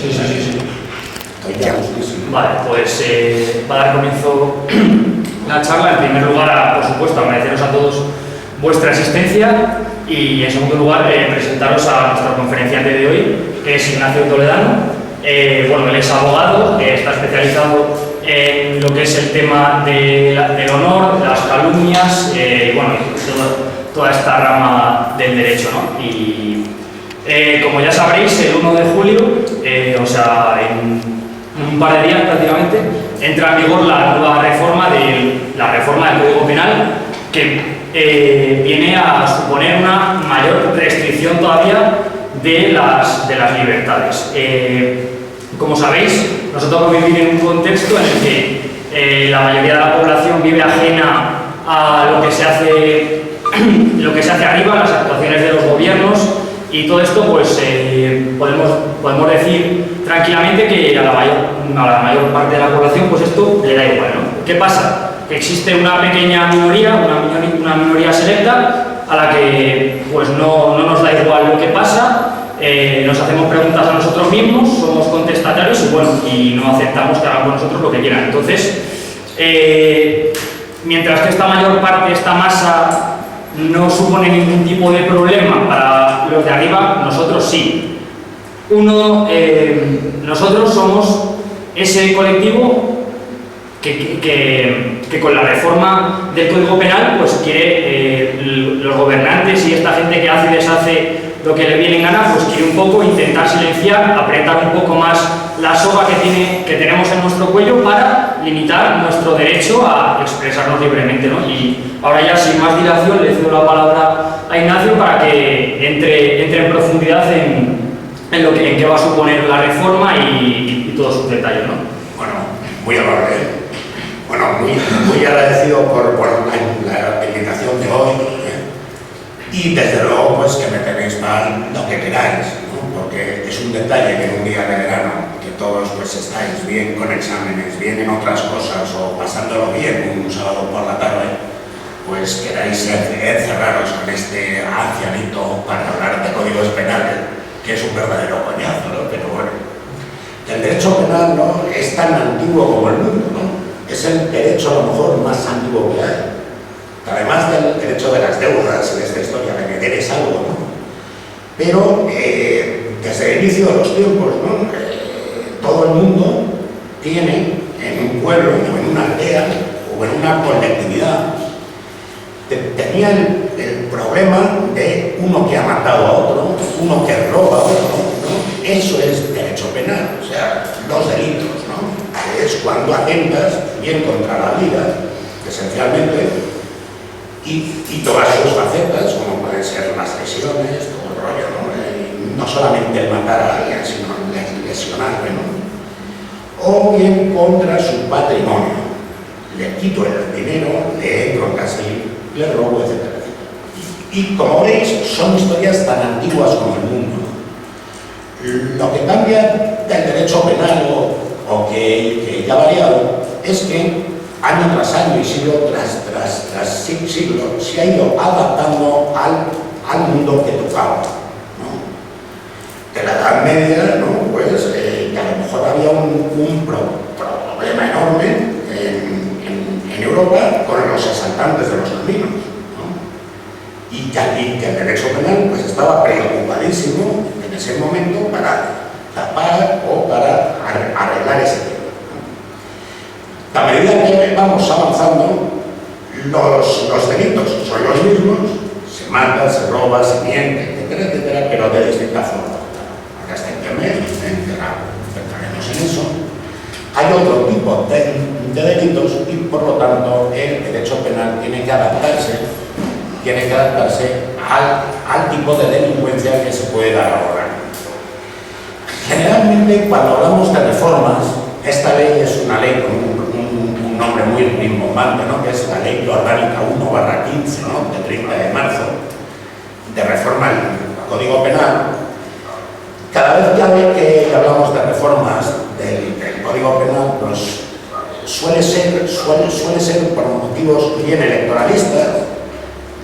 Sí, sí, sí, sí. Estoy ya justísimo. Vale, pues va a dar comienzo la charla. En primer lugar, por supuesto, agradeceros a todos vuestra asistencia y, en segundo lugar, presentaros a nuestro conferenciante de hoy, que es Ignacio Toledano. Bueno, él es abogado, está especializado en lo que es el tema del honor, las calumnias, bueno, toda esta rama del derecho, ¿no? Y como ya sabréis, el 1 de julio, o sea, en un par de días prácticamente, entra en vigor la nueva reforma del Código Penal, que viene a suponer una mayor restricción todavía de las libertades. Como sabéis, nosotros vivimos en un contexto en el que la mayoría de la población vive ajena a lo que se hace arriba, las actuaciones de los gobiernos, y todo esto, pues podemos decir tranquilamente que a la mayor parte de la población, pues esto le da igual, ¿no? ¿Qué pasa? Que existe una pequeña minoría, una minoría selecta, a la que pues no nos da igual lo que pasa. Nos hacemos preguntas a nosotros mismos, somos contestatarios y no aceptamos que hagan con nosotros lo que quieran. Entonces, mientras que esta mayor parte, esta masa, no supone ningún tipo de problema para los de arriba, nosotros sí. Nosotros somos ese colectivo que con la reforma del Código Penal pues quiere, los gobernantes y esta gente que hace y deshace lo que le viene en gana, pues quiere un poco intentar silenciar, apretar un poco más la soga que tenemos en nuestro cuello para limitar nuestro derecho a expresarnos libremente, ¿no? Y ahora ya, sin más dilación, le cedo la palabra a Ignacio para que entre en profundidad en qué va a suponer la reforma y todos sus detalles, ¿no? Bueno, muy amable. Bueno, muy agradecido por la invitación de hoy. Y desde luego, pues que me tenéis mal lo que queráis, ¿no? Porque es un detalle que en un día de verano, que todos pues estáis bien con exámenes, bien en otras cosas o pasándolo bien un sábado por la tarde, pues queráis encerraros con este ancianito para hablar de códigos penales, que es un verdadero coñazo, ¿no? Pero bueno, el derecho penal, ¿no?, es tan antiguo como el mundo, ¿no? Es el derecho a lo mejor más antiguo que hay. Además del derecho de las deudas en esta historia, de que debes algo, ¿no? Pero desde el inicio de los tiempos, ¿no?, todo el mundo tiene en un pueblo, o en una aldea, o en una colectividad, tenía el problema de uno que ha matado a otro, uno que roba a otro, ¿no? Eso es derecho penal, o sea, los delitos, ¿no? Es cuando atentas bien contra la vida, esencialmente, y todas sus facetas, como pueden ser las lesiones, todo el rollo, ¿no? No solamente el matar a alguien, sino el lesionarle, ¿no? O bien contra su patrimonio. Le quito el dinero, le entro en casa y le robo, etc. Y como veis, son historias tan antiguas como el mundo. Lo que cambia del derecho penal o que ya ha variado es que año tras año y siglo tras siglo se ha ido adaptando al mundo que tocaba, ¿no? De la Edad Media, ¿no?, pues que a lo mejor había un problema enorme en Europa con los asaltantes de los caminos, ¿no? Y que el derecho penal pues estaba preocupadísimo en ese momento para tapar o para arreglar ese tema. A medida que vamos avanzando, los delitos son los mismos, se mata, se roba, se miente, etcétera, etcétera, pero de distinta forma. Acá está Internet, centraremos en eso. Hay otro tipo de delitos y, por lo tanto, el derecho penal tiene que adaptarse al tipo de delincuencia que se puede dar ahora. Generalmente, cuando hablamos de reformas, esta ley es una ley con un nombre muy rimbombante, ¿no?, que es la Ley Orgánica 1/15, ¿no?, de 30 de marzo, de reforma al Código Penal. Cada vez que hablamos de reformas del Código Penal, pues suele ser por motivos bien electoralistas.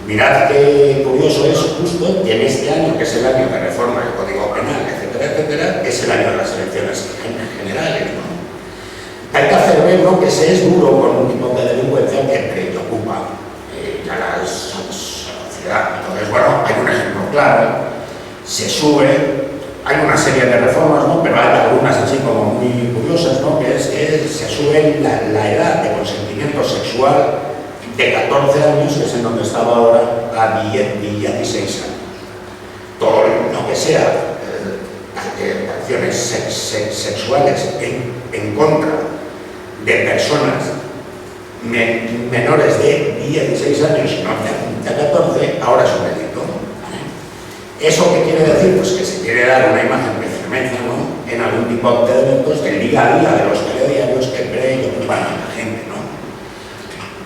Mirad qué curioso es justo que en este año, que es el año de reforma del Código Penal, etcétera, etcétera, es el año de las elecciones generales, ¿no? Hay que hacer ver, ¿no?, que se es duro con un tipo de delincuencia que preocupa ya la sociedad. Entonces, bueno, hay un ejemplo claro, se sube, hay una serie de reformas, ¿no?, pero hay algunas así como muy curiosas, ¿no?, que es que se sube la edad de consentimiento sexual de 14 años, que es en donde estaba ahora, a 16 años. Todo lo que sea acciones sexuales en contra de personas menores de 16 años y no de 14, ahora es un delito. ¿Eso qué quiere decir? Pues que se quiere dar una imagen de firmeza, ¿no?, en algún tipo de delitos del día a día de los telediarios que preocupan a la gente, ¿no?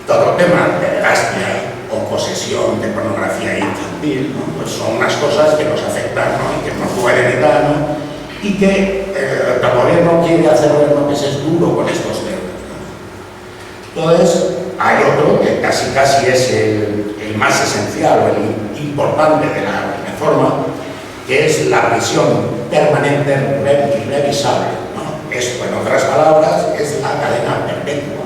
Todo tema de gastia o posesión de pornografía infantil, ¿no?, pues son unas cosas que nos afectan, ¿no?, y que no pueden evitar, ¿no?, y que el gobierno quiere hacer ver, ¿no?, que se es duro con estos temas, ¿no? Entonces, hay otro que casi es el más esencial o el importante de la reforma, que es la prisión permanente revisable, ¿no? Esto, en otras palabras, es la cadena perpetua,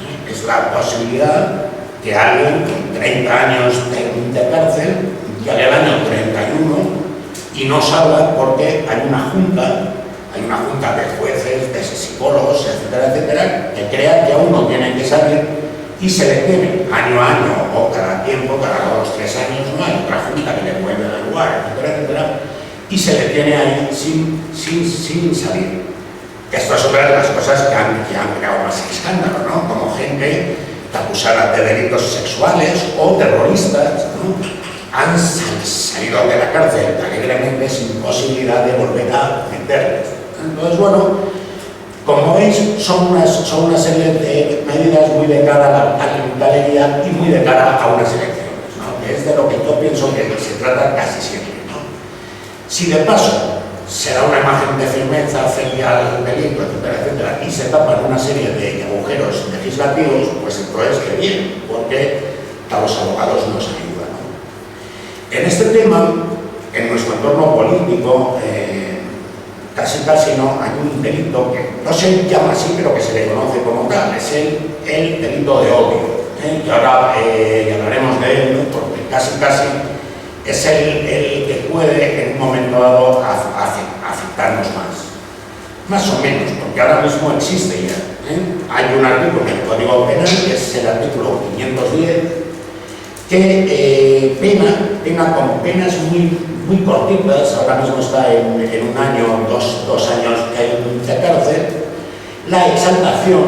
¿no? Es la posibilidad que alguien con 30 años de cárcel llegue al año 31 y no salga porque hay una junta de jueces, de psicólogos, etcétera, etcétera, que crean que uno tiene que salir y se le tiene año a año o cada tiempo, cada 2 o 3 años, no hay otra junta que le puede evaluar, etcétera, etcétera, y se le tiene ahí sin salir. Esto es otra de las cosas que han creado más escándalo, ¿no? Como gente acusada de delitos sexuales o terroristas, ¿no?, han salido de la cárcel alegremente sin posibilidad de volver a meterles. Entonces, bueno, como veis, son una serie de medidas muy de cara a la galería y muy de cara a unas elecciones, ¿no?, que es de lo que yo pienso que se trata casi siempre, ¿no? Si de paso se da una imagen de firmeza frente al delito, etcétera, etcétera, y se tapan una serie de agujeros legislativos, pues entonces qué bien, porque a los abogados nos ayudan, ¿no? En este tema, en nuestro entorno político, casi no hay un delito que no se llama así, pero que se le conoce como tal, es el delito de odio, que ahora hablaremos de él, ¿no?, porque casi es el que puede en un momento dado afectarnos más o menos, porque ahora mismo existe ya. Hay un artículo en el Código Penal, que es el artículo 510, que pena con penas muy cortitas, ahora mismo está en 1 año, 2 años de cárcel, la exaltación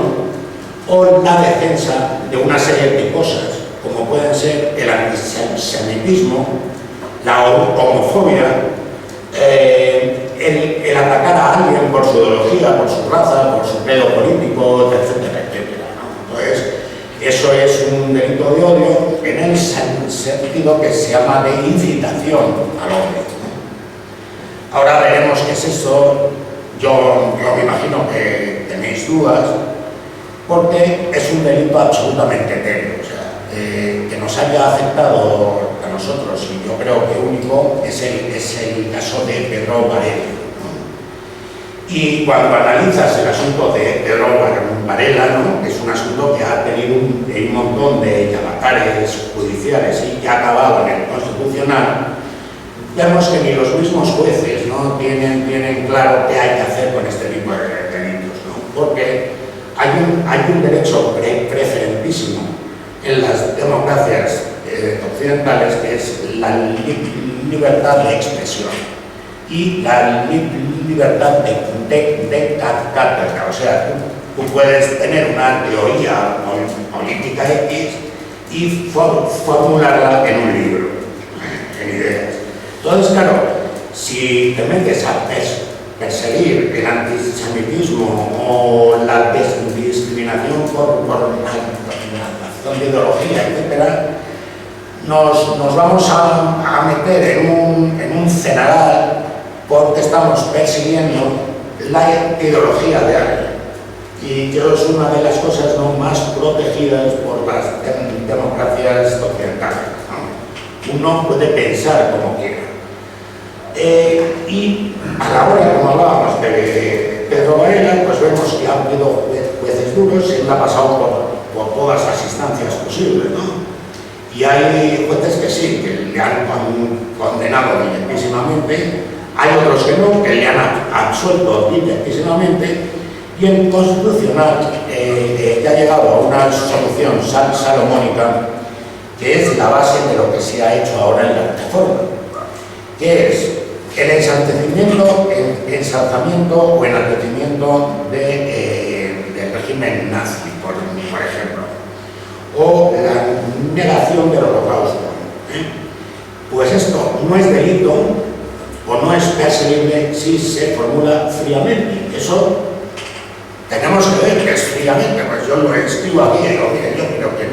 o la defensa de una serie de cosas, como pueden ser el antisemitismo, la homofobia, el atacar a alguien por su ideología, por su raza, por su credo político, etcétera, etcétera, ¿no? Entonces, eso es un delito de odio en el sentido que se llama de incitación al odio, ¿no? Ahora veremos qué es eso. Yo me imagino que tenéis dudas, porque es un delito absolutamente etéreo. O sea, que nos haya afectado a nosotros, y yo creo que único, es el caso de Pedro Varela, ¿no? Y cuando analizas el asunto de Pedro Varela, ¿no?, es un asunto que ha tenido un montón de avatares judiciales y que ha acabado en el Constitucional, vemos que ni los mismos jueces, ¿no?, tienen claro qué hay que hacer con este tipo de delitos, ¿no? Porque hay un derecho preferentísimo en las democracias occidentales, que es la libertad de expresión y la libertad de cátedra. O sea, tú puedes tener una teoría política X y formularla en un libro, en ideas. Entonces, claro, si te metes a perseguir el antisemitismo o la discriminación por la razón de ideología, etcétera, nos vamos a meter en un cenadal, porque estamos persiguiendo la ideología de alguien. Y yo es una de las cosas no más protegidas por las democracias occidentales, ¿no? Uno puede pensar como quiera. Y a la hora, como pues vemos que ha habido jueces duros, él ha pasado por todas las instancias posibles, ¿no? Y hay jueces que sí, que le han condenado directísimamente, hay otros que no, que le han absuelto directísimamente, y el Constitucional que ha llegado a una solución salomónica que es la base de lo que se ha hecho ahora en la reforma, que es el ensalzamiento o enaltecimiento del régimen nazi, por ejemplo, o la negación del holocausto. Pues esto no es delito o no es perseguible si se formula fríamente. Eso tenemos que ver que es fríamente, pues yo lo escribo aquí y digo, mire, yo creo que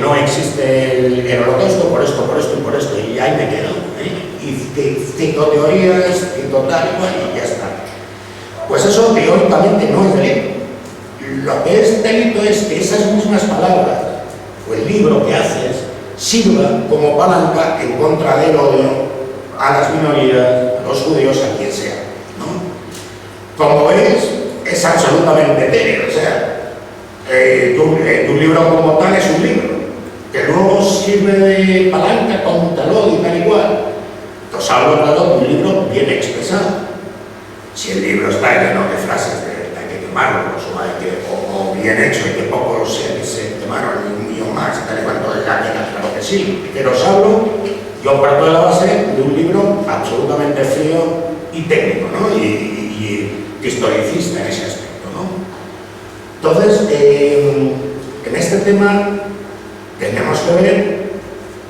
no existe el holocausto por esto, por esto y por esto, y ahí me quedo. Y cito teorías, cito tal y ya está. Pues eso teóricamente no es delito. Lo que es delito es que esas mismas palabras o el libro que haces sirva como palanca en contra del odio a las minorías, a los judíos, a quien sea, ¿no? Como ves, es absolutamente etéreo, o sea, tu libro como tal es un libro, que luego sirve de palanca contra el odio y tal y cual. Entonces hablo, claro, de un libro bien expresado. Si el libro está lleno de frases de hay que quemarlos o bien hecho y que pocos se quemaron ni un millón más y tal y cual, entonces ya queda claro que sí. Pero os hablo, yo parto de la base de un libro absolutamente frío y técnico, ¿no? y historicista en ese aspecto, ¿no? Entonces, en este tema tenemos que ver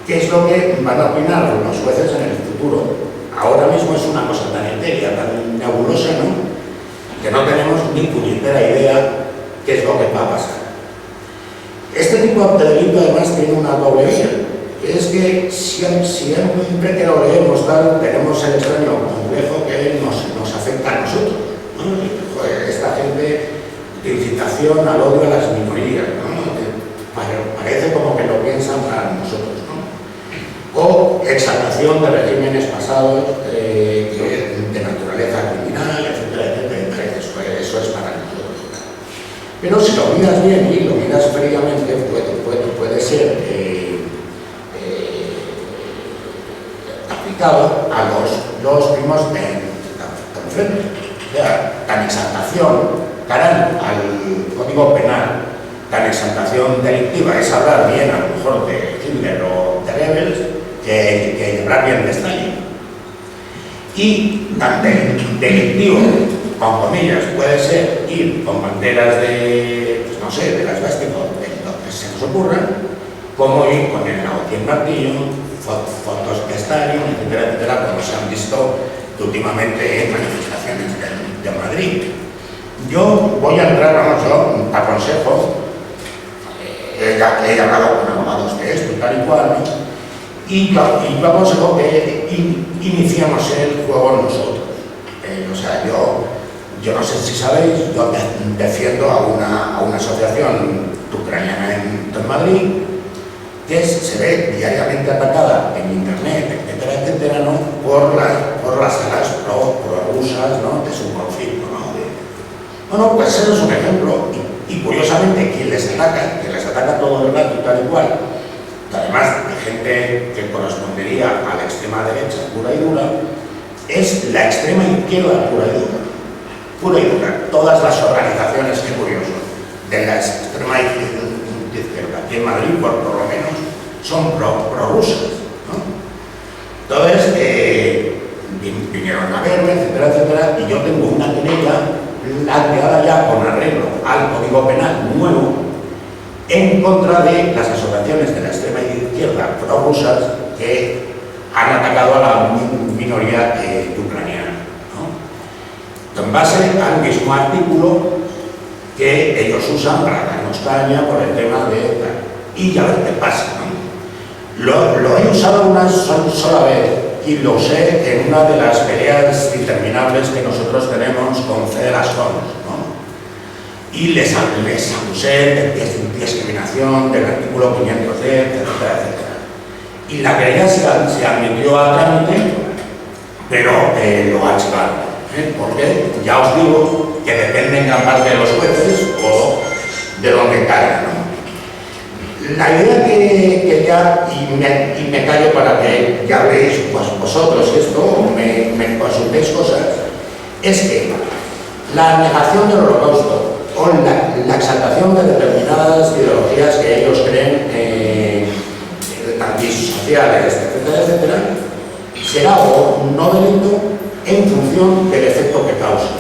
qué es lo que van a opinar los jueces en el futuro. Ahora mismo es una cosa tan etérea, tan nebulosa, ¿no?, que no tenemos ni puñetera idea qué es lo que va a pasar. Este tipo de delito además tiene una doble vía, que es que siempre que lo leemos tal, tenemos el extraño complejo que nos afecta a nosotros, ¿no? Joder, esta gente de incitación al odio a las minorías, ¿no? Parece como que lo piensan para nosotros, ¿no? O exaltación de regímenes pasados de naturaleza criminal, etcétera, etcétera. Eso es para nosotros. Pero si lo miras bien y lo miras fríamente, puede ser aplicado a los primos de enfrente. O sea, tan exaltación cara al Código Penal, tan exaltación delictiva es hablar bien a lo mejor de Hitler o de Goebbels que hablar bien de Stalin. Y tan delictivo, con comillas, puede ser ir con banderas de, pues no sé, de las esvásticas, de lo que se nos ocurra, como ir con el Nautilus martillo, fotos de Stalin, etcétera, etcétera, como se han visto últimamente en manifestaciones de Madrid. Yo voy a entrar, yo aconsejo, he hablado con abogados de esto y tal y cual, ¿no? Y yo aconsejo que iniciemos el juego nosotros. O sea, yo no sé si sabéis, yo defiendo a una asociación ucraniana en Madrid que se ve diariamente atacada en internet, etcétera, etcétera, ¿no?, por las alas pro-rusas, ¿no?, de su conflicto, ¿no? Bueno, pues ese es un ejemplo, y curiosamente quien les ataca todo el rato y tal y cual, además de gente que correspondería a la extrema derecha pura y dura, es la extrema izquierda pura y dura. Pura y dura. Todas las organizaciones, qué curioso, de la extrema izquierda aquí en Madrid, por lo menos, son pro-rusas, ¿no? Entonces, vinieron a verme, etcétera, etcétera, y yo tengo una querella planteada ya con arreglo al Código Penal nuevo en contra de las asociaciones de la extrema izquierda pro-rusas que han atacado a la minoría ucraniana, ¿no? En base al mismo artículo que ellos usan para darnos caña por el tema de... Y ya ver qué pasa, ¿no? Lo he usado una sola vez y lo usé en una de las peleas interminables que nosotros tenemos con Federación, ¿no? Y les acusé de discriminación del artículo 510, etcétera, etcétera. Y la querella se admitió a trámite, pero lo archivaron. Porque ya os digo que depende en gran parte de los jueces o de donde caiga, ¿no? La idea que ya, y me callo para que ya veáis pues, vosotros esto, o me consultéis cosas, es que la negación del holocausto o la exaltación de determinadas ideologías que ellos creen antisociales, etcétera, etcétera, será o no delito en función del efecto que causa.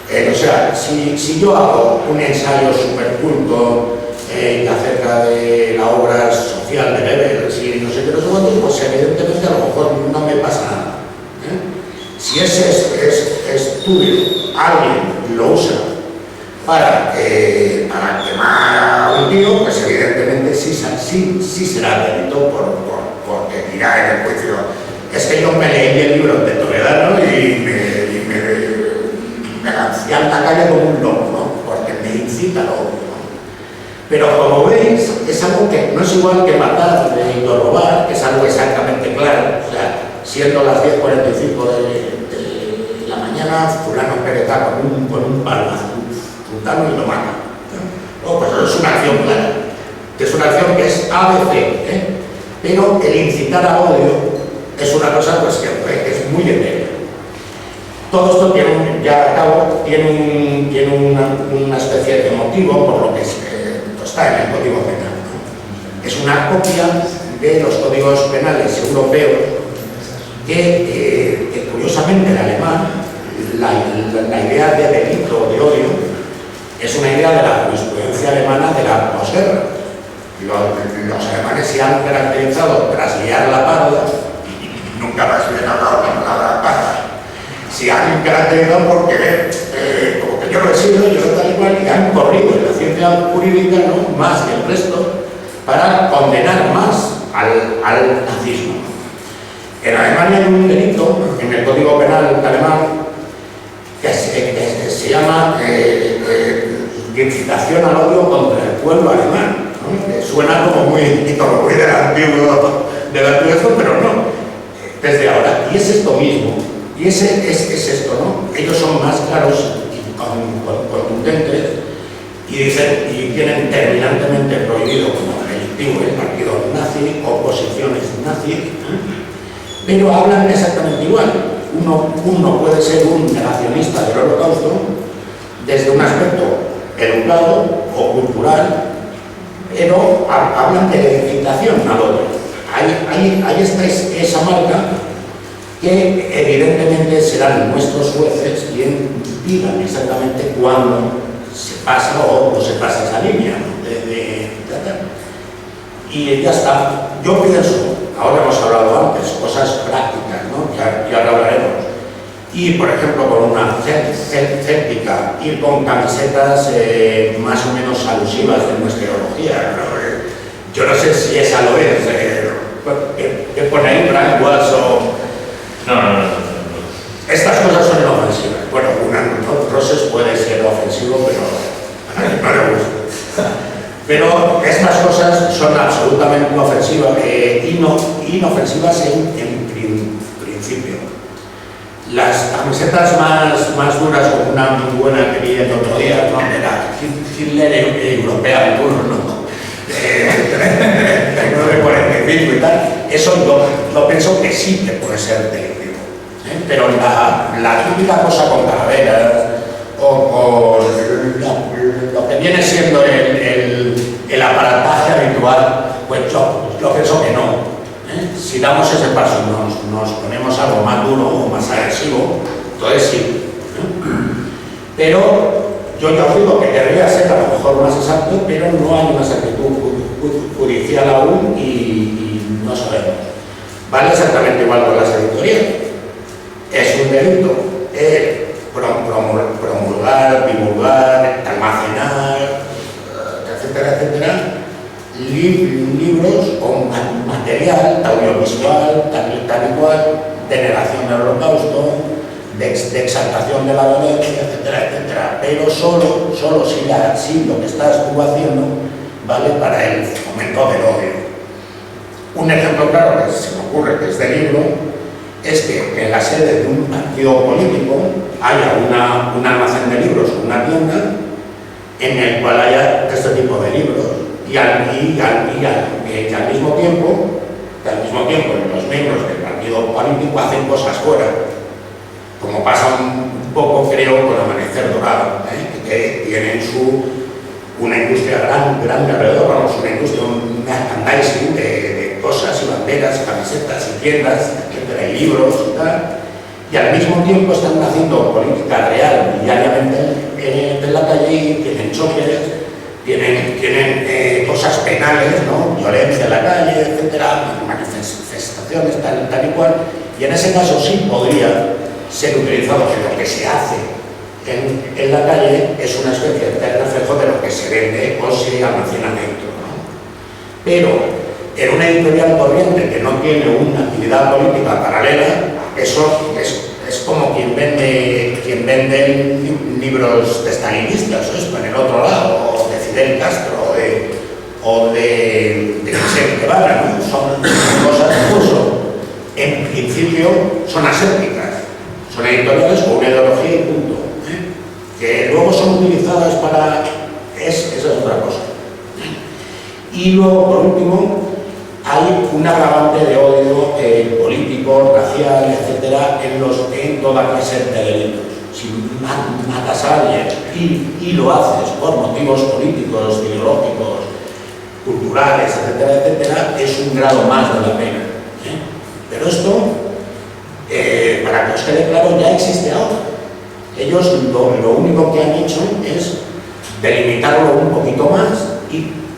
O sea, si yo hago un ensayo superculto acerca de la obra social de Goebbels y no sé qué, no sé cuántos, pues evidentemente a lo mejor no me pasa nada. Si ese estudio alguien lo usa para quemar a un tío, pues evidentemente sí será delito porque dirá en el juicio, es que yo me leí el libro de Toledano y me lancé a la calle como un lobo, ¿no? Porque me incita al odio, ¿no? Pero como veis, es algo que no es igual que matar y robar, que es algo exactamente claro. O sea, siendo las 10:45 de la mañana, fulano pereza con un palazo, fulano y lo mata. Oh, pues eso es una acción clara. Es una acción que es ABC, pero el incitar a odio es una cosa pues, que es muy etéreo. Todo esto tiene, ya acabo, tiene una especie de motivo por lo que está en el Código Penal, ¿no? Es una copia de los códigos penales europeos que curiosamente en alemán la idea de delito de odio es una idea de la jurisprudencia alemana de la posguerra. Los alemanes se han caracterizado tras liar la parda, y nunca más bien hablado la palabra parda, se han caracterizado porque, como que yo lo he sido, yo tal y cual, y han corrido en la ciencia jurídica, ¿no?, más que el resto, para condenar más al nazismo. En Alemania hay un delito, en el Código Penal alemán, que se llama de incitación al odio contra el pueblo alemán, ¿no? Que suena como muy del antiguo, pero no, desde ahora. Y es esto mismo, y es esto, ¿no? Ellos son más claros y contundentes y dicen, y tienen terminantemente prohibido como delictivo el partido nazi, oposiciones nazi, pero hablan exactamente igual. Uno puede ser un negacionista del holocausto desde un aspecto educado o cultural, pero hablan de la incitación al odio. Ahí está esa marca que evidentemente serán nuestros jueces quienes digan exactamente cuándo se pasa o no se pasa esa línea, ¿no? Y ya está. Yo pienso, ahora hemos hablado antes, cosas prácticas, ¿no? Ya lo hablaremos. Y, por ejemplo, con una céltica, ir con camisetas más o menos alusivas de nuestra ideología, ¿no? Yo no sé si esa lo es. ¿Qué pone ahí, Brian Watts o...? No. Estas cosas son inofensivas. Bueno, un proceso puede ser ofensivo, pero a nadie no le gusta. Pero estas cosas son absolutamente inofensivas en principio. Las camisetas más duras, como una muy buena que vi el otro día, ¿no? Era Hitler europea de turno, ¿no? 39-45 y tal, eso yo pienso que sí que puede ser delictivo. Pero la típica cosa con calaveras o lo que viene siendo el aparataje habitual, pues yo pienso que no. Si damos ese paso y nos ponemos algo más duro o más agresivo, entonces sí. Pero yo ya os digo que querría ser a lo mejor más exacto, pero no hay una exactitud judicial aún y no sabemos. Vale exactamente igual con las editoriales. Es un delito promulgar, divulgar, almacenar, etcétera, etcétera, libros o material audiovisual, tal y cual, de negación del holocausto, de exaltación de la violencia, etcétera, etcétera. Pero solo si lo que estás tú haciendo vale para el fomento del odio. Un ejemplo claro que se me ocurre, que es del libro, es que en la sede de un partido político haya un almacén de libros, una tienda, en el cual haya este tipo de libros y al mismo tiempo los miembros del partido político hacen cosas fuera, como pasa un poco, creo, con Amanecer Dorado, que tienen una industria grande alrededor, vamos, una industria, un merchandising de cosas y banderas, camisetas y tiendas, etcétera, y libros y tal, y al mismo tiempo están haciendo política real diariamente en la calle y tienen choques, tienen cosas penales, ¿no? Violencia en la calle, etcétera, manifestaciones, tal y cual, y en ese caso sí podría ser utilizado, que lo que se hace en la calle es una especie de reflejo de lo que se vende o se almacena dentro, ¿no? Pero en una editorial corriente que no tiene una actividad política paralela, eso es como quien vende libros de stalinistas, en el otro lado, o de Fidel Castro, o de Che Guevara, ¿no? Son cosas incluso, en principio, son asépticas, son editoriales con una ideología y punto, que luego son utilizadas para... esa es otra cosa. Y luego, por último, hay un agravante de odio político, racial, etcétera, en toda clase de delitos. Si matas a alguien y lo haces por motivos políticos, ideológicos, culturales, etcétera, etcétera, es un grado más de la pena. Pero esto, para que os quede claro, ya existe ahora. Ellos lo único que han hecho es delimitarlo un poquito más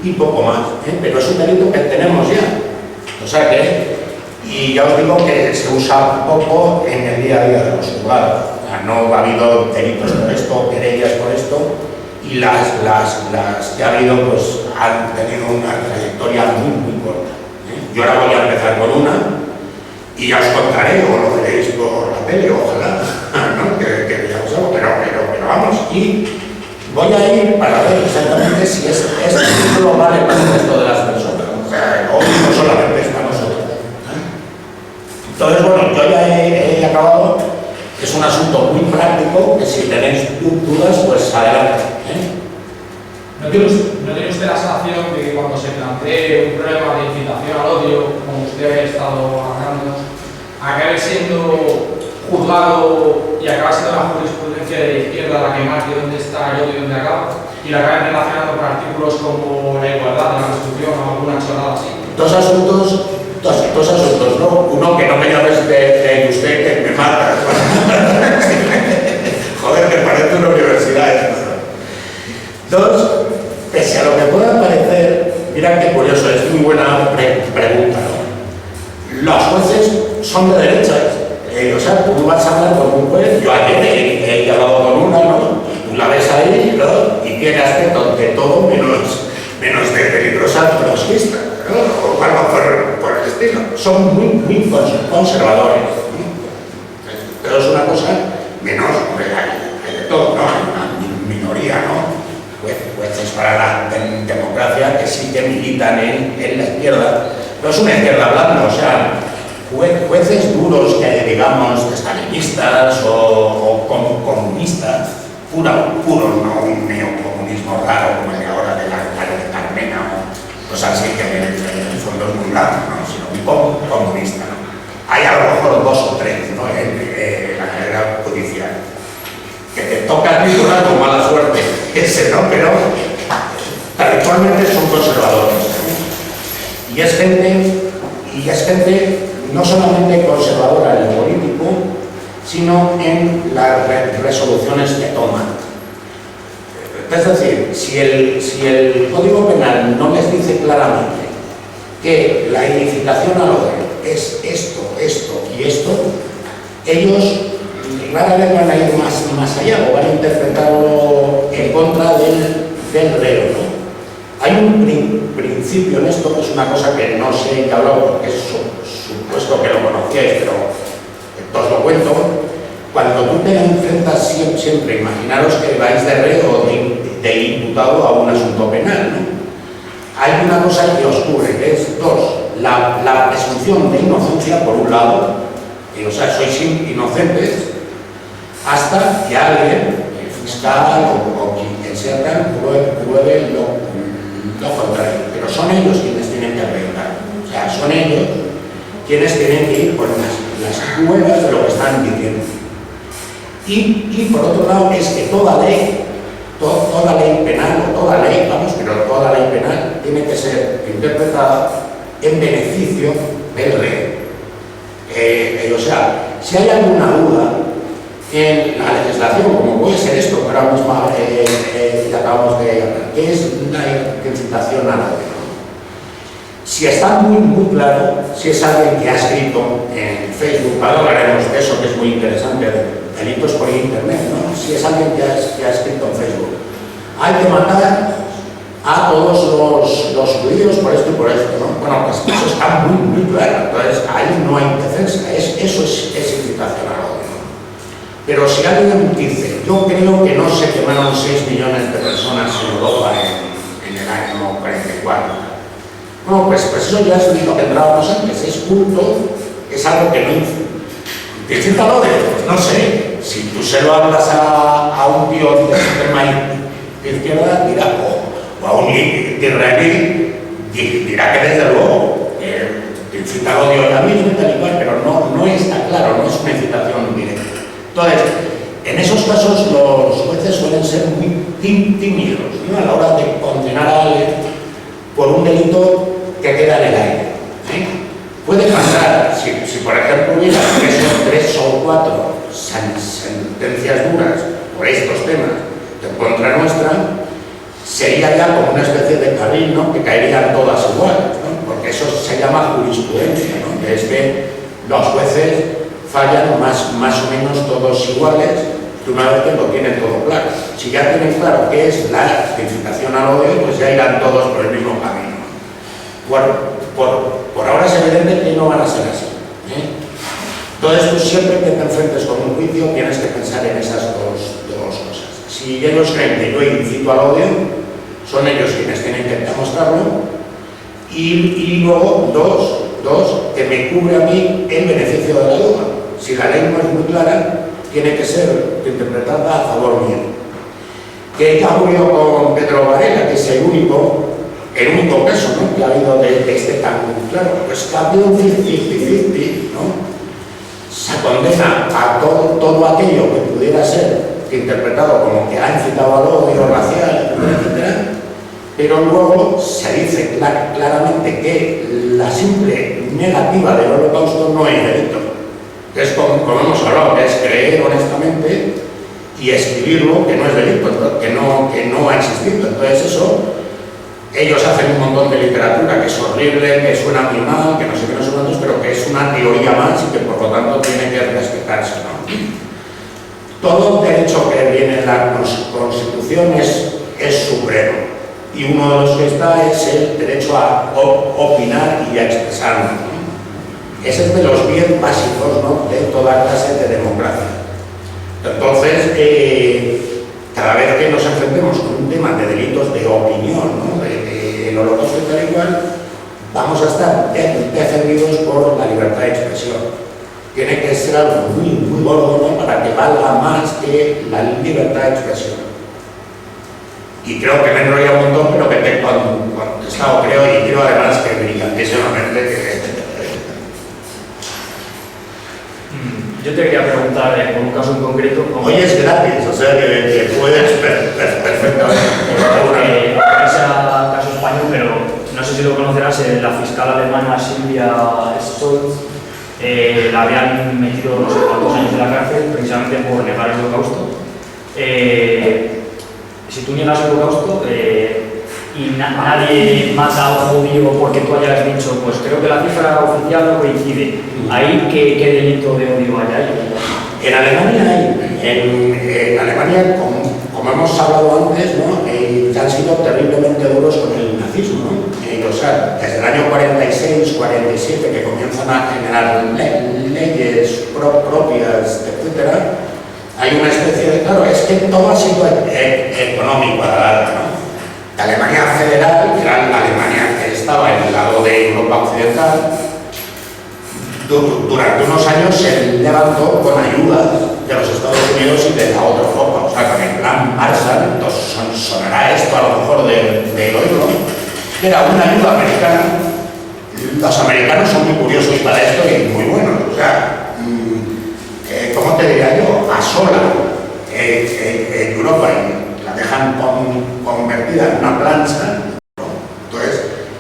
y poco más, pero es un delito que tenemos ya. O sea que, y ya os digo que se usa poco en el día a día de los juzgados. O sea, no ha habido delitos por esto, querellas por esto, y las que ha habido pues han tenido una trayectoria muy corta. Yo ahora voy a empezar con una y ya os contaré, o lo veréis por la tele, ojalá, ¿no? que ya os hago, pero vamos, y voy a ir para ver exactamente si este título vale para el resto de las personas. O sea, o no solamente es para nosotros. Entonces, bueno, yo ya he acabado. Es un asunto muy práctico, que si tenéis dudas, pues adelante. ¿No tiene usted la sensación de que cuando se plantee un problema de incitación al odio, como usted ha estado hablando, acabe siendo juzgado y acabe siendo la jurisprudencia de la izquierda la que marque dónde está el odio y dónde acaba, y la acaben relacionando con artículos como la igualdad de la Constitución o alguna chorrada así? Dos asuntos, ¿no? Uno, que no me llames de usted, que me mata. Joder, que parece una universidad esto. Dos, pese a lo que pueda parecer, mira qué curioso, es muy buena pregunta, ¿no? Los jueces son de derechas. O sea, tú vas a hablar con un juez, yo ayer he hablado con una, ¿no? Tú la ves ahí, ¿no? Y tiene aspecto de todo menos de peligrosa trotskista, ¿no? O algo por el estilo. Son muy conservadores, ¿no? Pero es una cosa menos, hay de todo, ¿no? Hay una minoría, ¿no? Jueces para la democracia que sí que militan en la izquierda. No es una izquierda blanda, o sea, jueces duros que digamos estalinistas o comunistas, puros, no un neocomunismo raro como el de ahora de la Carmena o cosas así que en el fondo es muy raro, ¿no? Sino un comunista, ¿no? Hay a lo mejor dos o tres, ¿no? En la carrera judicial que te toca titular con mala suerte, ese no, pero habitualmente son conservadores, ¿no? Y es gente no solamente conservadora en lo político, sino en las resoluciones que toman. Es decir, si el Código Penal no les dice claramente que la incitación al odio es esto y esto, ellos rara vez van a ir más allá o van a interpretarlo en contra del reo, ¿no? Hay un principio en esto, que es una cosa que no sé qué hablo porque es supuesto que lo conocíais, pero os lo cuento. Cuando tú te enfrentas siempre, imaginaros que vais de reo o de imputado a un asunto penal, ¿no? Hay una cosa que os cubre, que es dos, la presunción de inocencia por un lado, O sea, sois inocentes hasta que alguien, el fiscal o quien sea tal, pruebe lo contrario. Pero son ellos quienes tienen que arreglar. O sea, son ellos quienes tienen que ir por las pruebas de lo que están diciendo. Y por otro lado, es que toda ley penal, o toda ley, vamos, pero toda ley penal tiene que ser interpretada en beneficio del rey. O sea, si hay alguna duda en la legislación, como puede ser esto que ahora mismo acabamos de hablar, que es la incitación al odio. Si está muy claro, si es alguien que ha escrito en Facebook, ahora hablaremos de eso que es muy interesante, delitos por internet, ¿no? Si es alguien que ha escrito en Facebook, hay que matar a todos los judíos por esto y por esto, ¿no? Bueno, pues eso está muy claro, entonces ahí no hay defensa, eso es incitación al odio, ¿no? Pero si alguien dice, yo creo que no se quemaron 6 millones de personas en Europa en el año 44, bueno, pues eso ya es lo que entrábamos antes, es culto, es algo que no incita al odio, pues no sé, si tú se lo hablas a un tío de extrema izquierda, dirá, o a un israelí, dirá que desde luego incita al odio a mí, tal y cual, pero no está claro, no es una incitación directa. Entonces, en esos casos los jueces suelen ser muy tímidos, ¿no? A la hora de condenar a alguien por un delito que queda en el aire. ¿Sí? Puede pasar, si por ejemplo hubiera 3 o 4 sentencias duras por estos temas en contra nuestra, sería ya como una especie de carril, ¿no? Que caerían todas iguales, ¿no? Porque eso se llama jurisprudencia, ¿no? Que es que los jueces fallan más o menos todos iguales, que una vez que lo tienen todo claro. Si ya tienen claro qué es la incitación al odio, pues ya irán todos por el mismo camino. Por ahora es evidente que no van a ser así, ¿eh? Entonces, tú siempre que te enfrentes con un juicio tienes que pensar en esas dos cosas. Si ellos creen que yo incito al odio, son ellos quienes tienen que demostrarlo, y luego, dos, que me cubre a mí el beneficio de la duda. Si la ley no es muy clara, tiene que ser interpretada a favor mío. ¿Qué ocurrió con Pedro Varela, que es el único caso, ¿no? Que ha habido de este cambio? Claro, pues que ha habido un 50-50, ¿no? Se condena a todo aquello que pudiera ser interpretado como que ha incitado al odio racial, etcétera, pero luego se dice claramente que la simple negativa del holocausto no es delito. Que es como hemos hablado, que es creer honestamente y escribirlo, que no es delito, que no ha existido. Entonces eso, ellos hacen un montón de literatura que es horrible, que suena muy mal, que no sé qué, no sé cuántos, pero que es una teoría más y que por lo tanto tiene que respetarse, ¿no? Todo derecho que viene en la Constitución es supremo, y uno de los que está es el derecho a opinar y a expresarnos, ¿no? Ese es de los bien básicos, ¿no? De toda clase de democracia. Entonces, cada vez que nos enfrentemos con un tema de delitos de opinión, ¿no? El holocausto y tal y cual, vamos a estar defendidos por la libertad de expresión. Tiene que ser algo muy gordo, ¿no? Para que valga más que la libertad de expresión. Y creo que me enrolla un montón, pero que te he contestado, creo, y quiero además que brillantísimamente que... Yo te quería preguntar por un caso en concreto. Hoy es gratis, o sea que puedes perfectamente. Es a caso español, pero no sé si lo conocerás, la fiscal alemana Silvia Stolz la habían metido no sé cuántos años en la cárcel precisamente por negar el holocausto. Si tú niegas el holocausto y nadie mata a un judío porque tú hayas dicho, pues creo que la cifra oficial no coincide. Ahí, ¿qué delito de odio hay ahí? En Alemania hay. En Alemania, como hemos hablado antes, ¿no? Han sido terriblemente duros con el nazismo, ¿no? O sea, desde el año 46, 47, que comienzan a generar leyes propias, etcétera, hay una especie de... Claro, es que todo ha sido económico a la larga, ¿no? La Alemania federal, que era la Alemania que estaba en el lado de Europa Occidental, durante unos años se levantó con ayudas de los Estados Unidos y de la otra Europa, o sea, con el plan Marshall. Entonces sonará esto a lo mejor de oírlo, era una ayuda americana. Los americanos son muy curiosos para esto y muy buenos, o sea, ¿cómo te diría yo? Asolan en Europa y la dejan convertida en una plancha, ¿no? Entonces,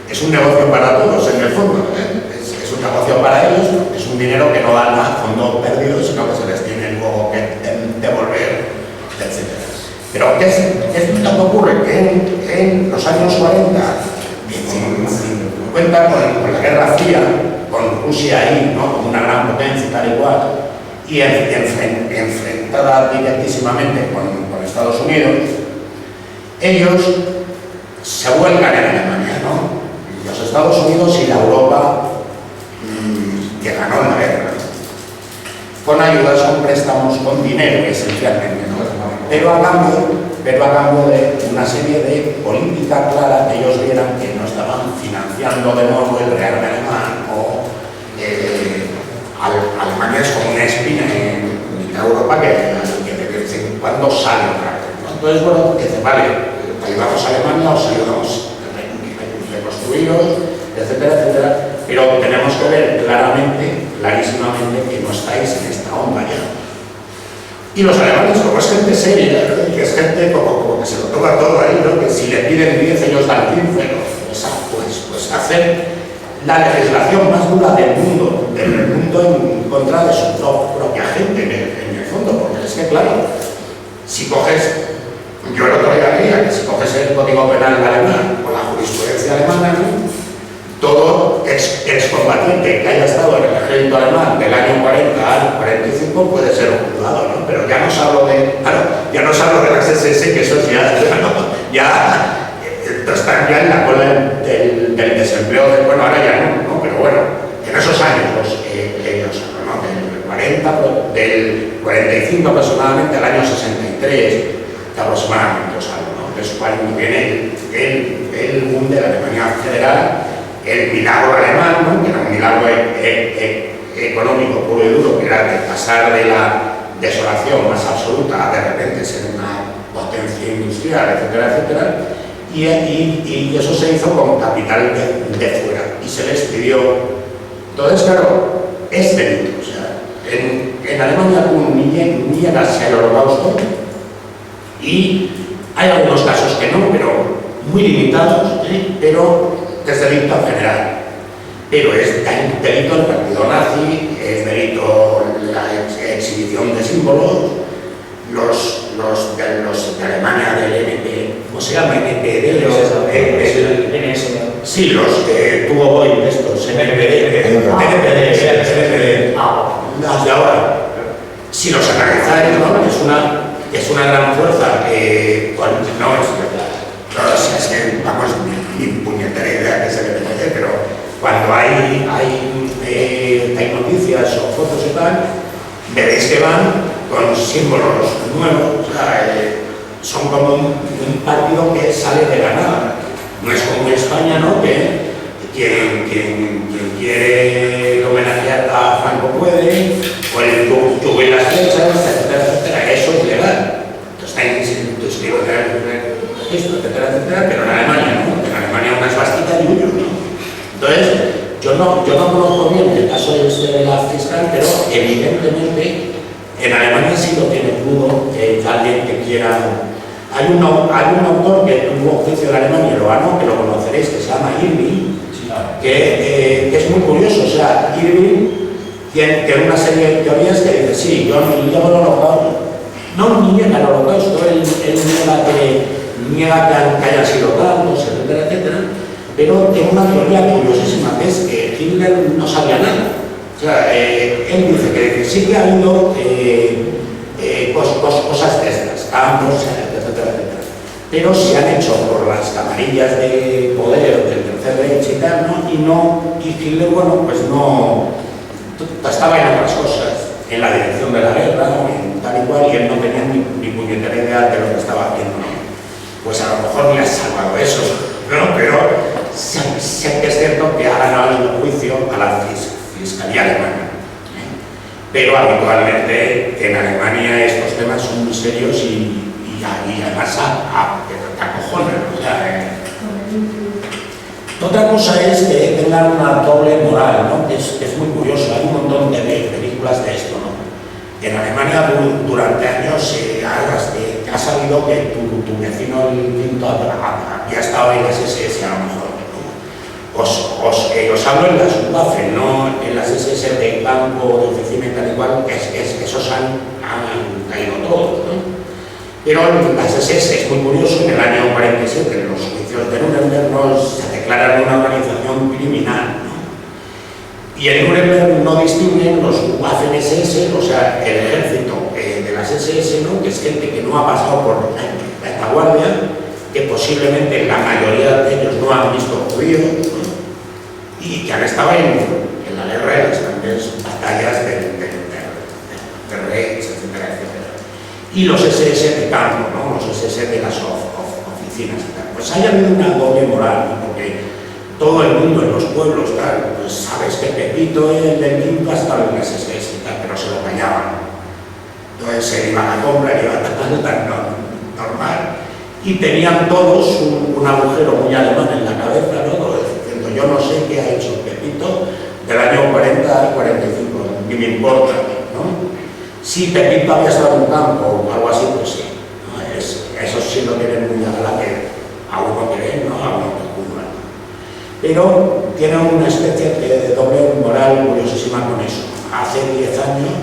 es un negocio para todos en el fondo, es un negocio para ellos, es un dinero que no dan a fondo perdido, sino que se les tiene luego que devolver, etc. Pero ¿qué es lo que ocurre? Que en los años 40, cuenta con la Guerra Fría, con Rusia ahí, ¿no? Como una gran potencia y tal y cual, y enfrentada directísimamente con Estados Unidos, ellos se vuelcan en Alemania, ¿no? Los Estados Unidos y la Europa que ganó la guerra, con ayudas, con préstamos, con dinero esencialmente, ¿no? Pero a cambio de una serie de política clara que ellos vieran que no estaban financiando de nuevo el rearme alemán o Alemania es como una espina en Europa que de vez en cuando sale otra vez, ¿no? Entonces, bueno, dice, vale, ayudamos a Alemania, os ayudamos a reconstruiros, etcétera, etcétera, pero tenemos que ver clarísimamente que no estáis en esta onda ya. Y los alemanes, como es gente seria, que es gente como que se lo toma todo ahí, ¿no? Que si le piden 10 ellos dan 15, ¿no? Pues hacer la legislación más dura del mundo en contra de su propia gente en el fondo, porque es que claro, si coges, yo el otro día leía que si coges el Código Penal alemán con la jurisprudencia alemana, ¿no? Todo excombatiente que haya estado en el ejército alemán del año 40 al 45 puede ser juzgado, ¿no? Pero ya no os hablo de, ya no os hablo de las SS, que eso ya están ya en la cola del desempleo, bueno, ahora ya no, pero bueno, en esos años, ellos, ¿no? Del 45 aproximadamente al año 63, aproximadamente, o sea, ¿no? Es cuando viene el boom de la Alemania Federal, el milagro alemán, ¿no? Que era un milagro económico puro y duro, que era de pasar de la desolación más absoluta a de repente ser una potencia industrial, etcétera, etcétera, y eso se hizo con capital de fuera y se les pidió. Entonces, claro, es delito, o sea, en Alemania ni llega hacia el Holocausto y hay algunos casos que no, pero muy limitados, pero es delito en general. Pero es delito el partido nazi, es delito la exhibición de símbolos, los de Alemania del NP, ¿cómo se llama? NPD, sí, los que tuvo hoy estos, NPD, los de ahora. Si los analizáis, ¿no? Es una gran fuerza, es que vamos, ni puñetera idea que se le mete, pero cuando hay noticias o fotos y tal, veréis que van con símbolos nuevos, o sea, son como un partido que sale de la nada. No es como en España, ¿no? Que quien quiere homenajear a Franco puede, o el tuve las flechas, etcétera, etcétera, eso es legal. Entonces está inscrito en el registro, etcétera, etcétera, pero en Alemania no. En Alemania una esvástica y huyo, ¿no? Entonces, yo no conozco bien el caso de la fiscal, pero evidentemente en Alemania sí lo tiene crudo alguien que quiera. Hay un autor que tuvo juicio en Alemania y lo ganó, que lo conoceréis, que se llama Irving, que es muy curioso. O sea, Irving tiene una serie de teorías que dice, sí, yo llevo el holocausto. No niega el holocausto, él niega que hayan sido tantos, etcétera, etcétera, pero tiene una teoría curiosísima, que es que Hitler no sabía nada. O sea, él dice que sí que ha habido cosas de estas, campos, etcétera, etcétera, pero se han hecho por las camarillas de poder del Tercer Reich y tal, ¿no? Y Hitler, bueno, pues no estaba en otras cosas, en la dirección de la guerra, ¿no? En tal y cual, y él no tenía ni puñetera idea de lo que estaba haciendo, ¿no? Pues a lo mejor le ha salvado eso, ¿no? Pero sí que es cierto que ha ganado el juicio a la Fiscalía Alemana. pero habitualmente en Alemania estos temas son muy serios y además te acojonan. O sea, otra cosa es que tengan una doble moral, ¿no? Que es muy curioso. Hay un montón de películas de esto, ¿no? En Alemania durante años ha sabido que tu vecino el quinto había estado en las SS a lo mejor. Os hablo en las Waffen, no en las SS de campo, de oficina y tal y cual, que esos han caído todos, ¿no? Pero las SS es muy curioso, en el año 47, en los juicios de Nuremberg, se declaran una organización criminal, ¿no? Y en Nuremberg no distinguen los Waffen-SS, o sea, el ejército de las SS, ¿no? Que es gente que no ha pasado por la retaguardia, que posiblemente la mayoría de ellos no han visto judíos, ¿no? Y que han estado en la guerra de las grandes batallas del Reich, etcétera, etcétera. Y los SS de campo, ¿no? Los SS de las oficinas. Pues hay habido una doble moral, ¿no? Porque todo el mundo en los pueblos, tal, pues sabes que Pepito el quinto estaba en las SS, tal, pero se lo callaban. Entonces se iban a comprar, iban tan normal. Y tenían todos un agujero muy alemán en la cabeza, ¿no? Diciendo, yo no sé qué ha hecho Pepito del año 40 al 45, ni me importa, ¿no? Si Pepito había estado en un campo o algo así, pues sí, ¿no? Eso sí lo tienen muy a la que a uno cree, ¿no? A uno que juzga. Pero tiene una especie de doble moral curiosísima con eso. Hace 10 años,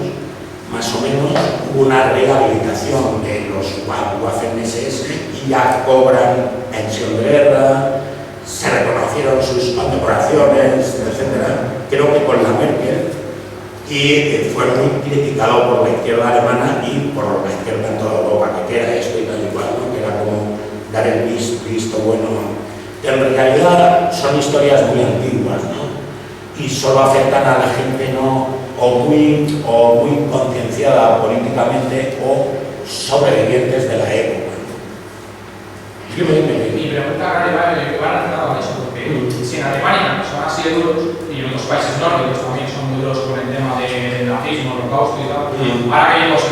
más o menos, hubo una rehabilitación de los Waffen-SS y ya cobran pensión de guerra, se reconocieron sus condecoraciones, etc. Creo que con la Merkel, y fue muy criticado por la izquierda alemana y por la izquierda en toda Europa, que era esto y tal y cual, ¿no? Que era como dar el visto bueno, ¿no? Que en realidad son historias muy antiguas, ¿no? Y solo afectan a la gente, ¿no? o muy concienciada políticamente o sobrevivientes de la época. Mi pregunta va relacionada con eso, porque si en Alemania son así de duros y en otros países nórdicos también son muy duros con el tema del nazismo, el holocausto y tal, ahora que vivimos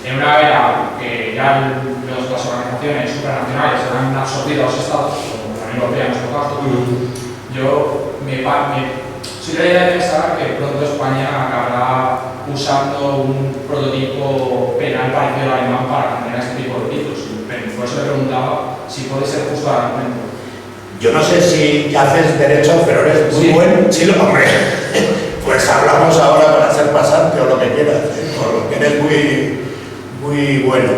en una era que ya las organizaciones supranacionales han absorbido a los estados, como la Unión Europea en este caso, yo soy de la idea de pensar que pronto España acabará usando un prototipo penal parecido al alemán para condenar este tipo de delitos. Por eso le preguntaba si puede ser justo al argumento. Yo no sé si haces derecho, pero eres muy bueno. Sí, hombre. Pues hablamos ahora para ser pasante o lo que quieras, porque eres muy bueno.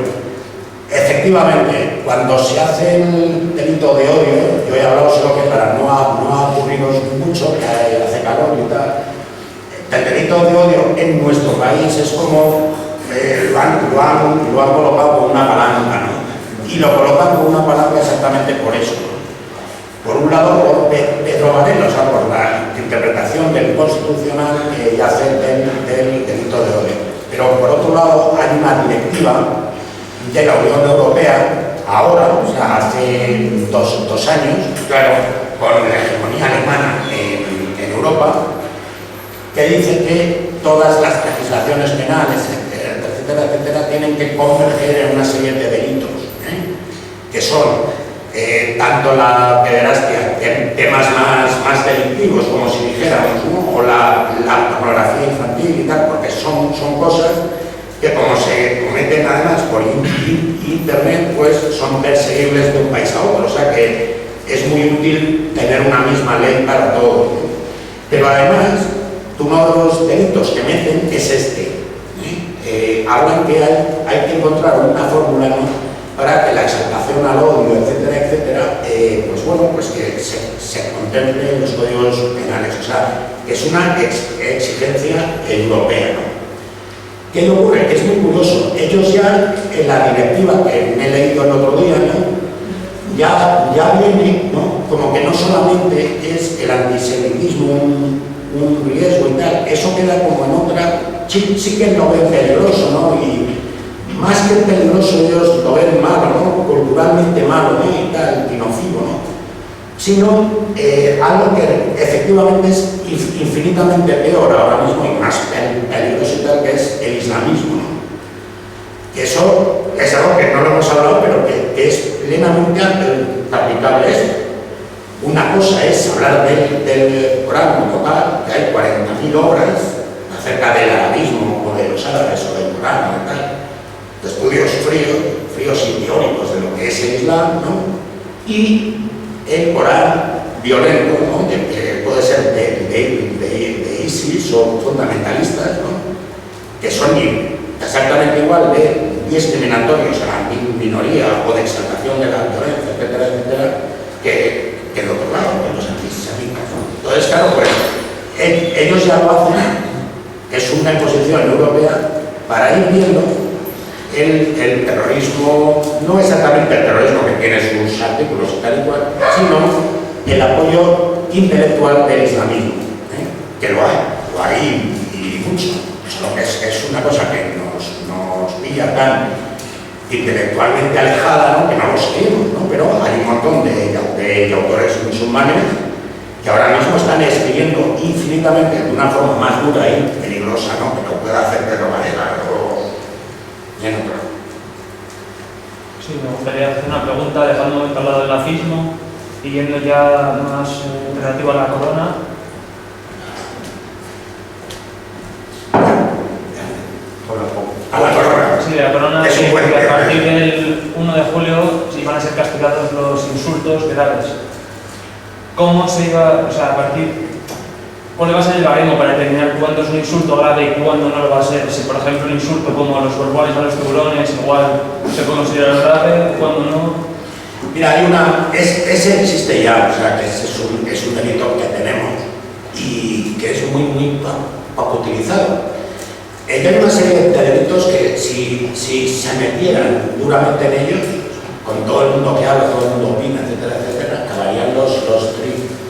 Efectivamente, cuando se hace el delito de odio, yo he hablado solo que para no aburriros mucho, que hace calor y tal, el delito de odio en nuestro país es como lo han colocado con una palanca, ¿no? Y lo colocan con una palanca exactamente por eso, ¿no? Por un lado, por Pedro Varela, o sea, por la interpretación del Constitucional que hace del delito de odio. Pero por otro lado, hay una directiva de la Unión Europea, ahora, o sea, hace dos años, claro, con la hegemonía alemana en Europa, que dice que todas las legislaciones penales, etcétera, tienen que converger en una serie de delitos, que son tanto la pederastia, temas más delictivos, como si dijéramos, ¿no? O la pornografía infantil y tal, porque son cosas que como se cometen además por internet, pues son perseguibles de un país a otro, o sea que es muy útil tener una misma ley para todos, ¿no? Pero además, uno de los delitos que meten es este. Hablan que hay que encontrar una fórmula, ¿no? Para que la exaltación al odio, etcétera, pues bueno, pues que se contemple en los códigos penales, o sea, que es una exigencia europea, ¿no? ¿Qué le ocurre? Que es muy curioso. Ellos ya, en la directiva que me he leído el otro día, ¿no? ya viene, ¿no? Como que no solamente es el antisemitismo un riesgo y tal, eso queda como en otra, sí que lo ven peligroso, ¿no? Y más que peligroso ellos lo ven malo, ¿no? Culturalmente malo, ¿no? Y tal, nocivo, ¿no? sino algo que efectivamente es infinitamente peor ahora mismo y más peligroso y tal, que es el islamismo, ¿no? Eso es algo que no lo hemos hablado, pero que es plenamente aplicable esto. Una cosa es hablar del Corán como tal, que hay 40.000 obras acerca del arabismo o de los árabes o del Corán o tal, de estudios fríos y teóricos de lo que es el Islam, ¿no? Y el Corán violento, ¿no? Que puede ser de ISIS o fundamentalistas, ¿no? Que son exactamente igual de discriminatorios a la minoría o de exaltación de la violencia, etcétera, etcétera, que el otro lado, de los antisemitas, ¿no? Entonces, claro, pues ellos ya lo hacen, es una imposición europea para ir viendo el terrorismo, no exactamente el terrorismo que tiene sus artículos y tal y cual, sino el apoyo intelectual del islamismo, que lo hay y mucho, solo que es una cosa que nos pilla tan intelectualmente alejada, ¿no? Que no lo seguimos, ¿no? Pero hay un montón de autores musulmanes que ahora mismo están escribiendo infinitamente de una forma más dura y peligrosa, ¿no? Que no pueda hacer Pedro Varela o en otro. Sí, me gustaría hacer una pregunta, dejando un momento al lado del nazismo y yendo ya más relativo a la corona. A la corona. Sí, la corona, es un buen que a partir del 1 de julio sí van a ser castigados los insultos graves. ¿Cómo se iba, o sea, a partir, cuál va a ser el baremo para determinar cuándo es un insulto grave y cuándo no lo va a ser? Si, por ejemplo, un insulto como los borbones a los tiburones, igual se puede considerar grave, cuándo no. Mira, ese existe ya, o sea, que es un delito que tenemos y que es muy poco utilizado. Hay una serie de delitos que si se metieran duramente en ellos, con todo el mundo que habla, todo el mundo opina, etcétera, etcétera, acabarían los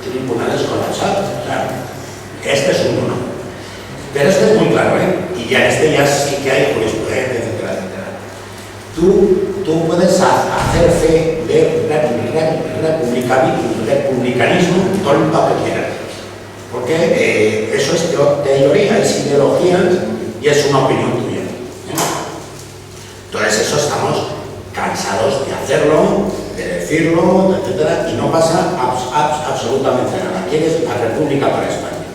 tribunales colapsados. O sea, este es uno, ¿no? Pero este es muy claro, ¿eh? Y ya este ya sí que hay jurisprudencia, etcétera, etcétera. Tú puedes hacer fe de republicanismo todo lo que quieras, porque eso es teoría, es ideología y es una opinión tuya, ¿eh? Entonces eso estamos cansados de hacerlo, de decirlo, etcétera, y no pasa absolutamente nada. ¿Quieres la República para España?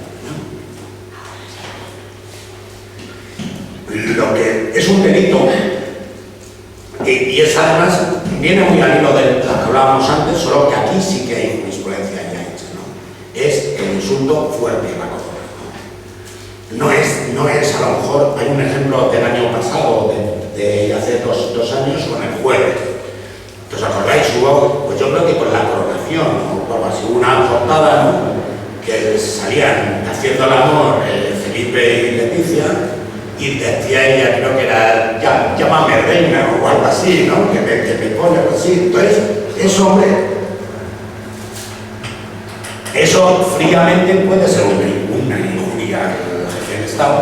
¿No? Lo que es un delito, y es además, viene muy al hilo de lo que hablábamos antes, solo que aquí sí que hay jurisprudencia ya hecha, ¿no? Es el insulto fuerte a la corona. No es a lo mejor, hay un ejemplo del año pasado, de hace dos años, con el jueves. ¿Os acordáis? Hubo, pues yo creo que con la coronación, o algo así, una portada, ¿no? Que salían haciendo el amor Felipe y Leticia, y decía ella, creo que era, llámame reina o algo así, ¿no? Que me pone algo así. Entonces, eso, hombre, eso fríamente puede ser una injuria al jefe de Estado,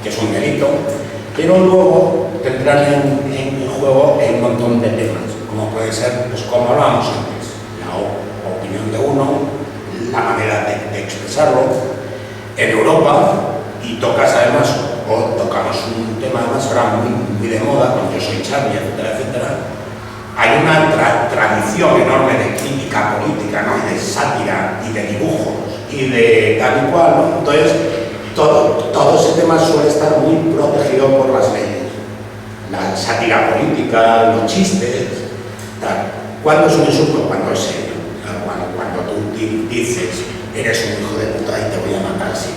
que es un delito, pero luego tendrán en juego un montón de temas, como puede ser, pues como hablábamos antes, la opinión de uno, la manera de expresarlo. En Europa, y tocamos un tema además ahora muy de moda, con Yo soy Charlie, etcétera, etcétera, hay una tradición enorme de crítica política, ¿no? Y de sátira, y de dibujos, y de tal y cual, ¿no? Entonces, todo ese tema suele estar muy protegido por las leyes. La sátira política, los chistes, tal. ¿Cuándo es un insulto? Cuando es serio. Cuando tú dices, eres un hijo de puta y te voy a matar, sí,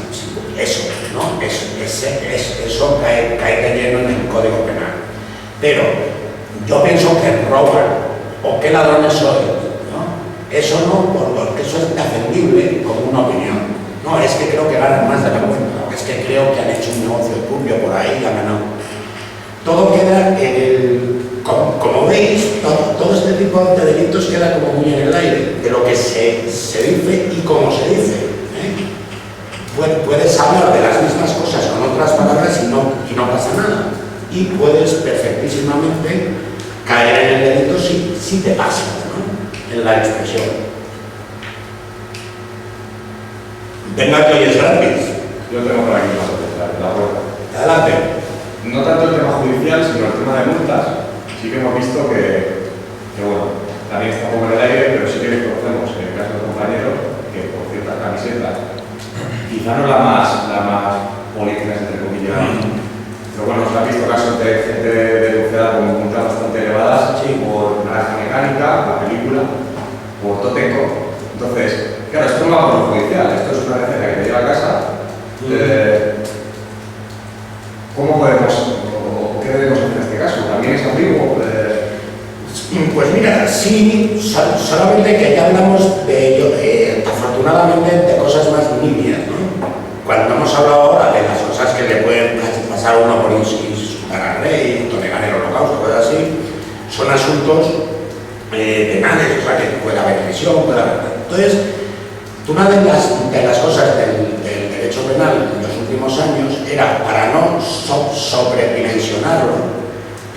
eso, ¿no? Eso cae de lleno en el Código Penal. Pero yo pienso que roban o qué ladrones soy, ¿no? Eso no, porque eso es defendible como una opinión. No, es que creo que ganan más de la cuenta, es que creo que han hecho un negocio turbio por ahí y han ganado. Todo queda en el... Como veis, todo este tipo de delitos queda como muy en el aire, de lo que se dice y cómo se dice, ¿eh? Puedes hablar de las mismas cosas con otras palabras y no pasa nada. Y puedes perfectísimamente caer en el delito si te pasas, ¿no? En la expresión. Venga, que hoy es gratis. Yo tengo por aquí más la puerta. Adelante. No tanto el tema judicial, sino el tema de multas. Sí que hemos visto que bueno, también está un poco en el aire, pero sí que conocemos en el caso de compañeros que por ciertas camisetas, quizá no la más política, entre comillas, pero bueno, se han visto casos de gente denunciada con multas bastante elevadas por naranja mecánica, la película, por Toteco. Entonces, claro, esto no va por lo judicial, esto es una receta que te lleva a casa. ¿Cómo podemos, o qué debemos hacer en este caso? ¿También es ambiguo? Pues mira, sí, solamente que ya hablamos de ello, afortunadamente, de cosas más nimias, ¿no? Cuando hemos hablado ahora de las cosas que le pueden pasar a uno por insultar al rey, negar el holocausto, cosas así, son asuntos penales, o sea que puede haber prisión, puede haber... Entonces, una de las cosas del derecho penal en los últimos años era, para no sobredimensionarlo,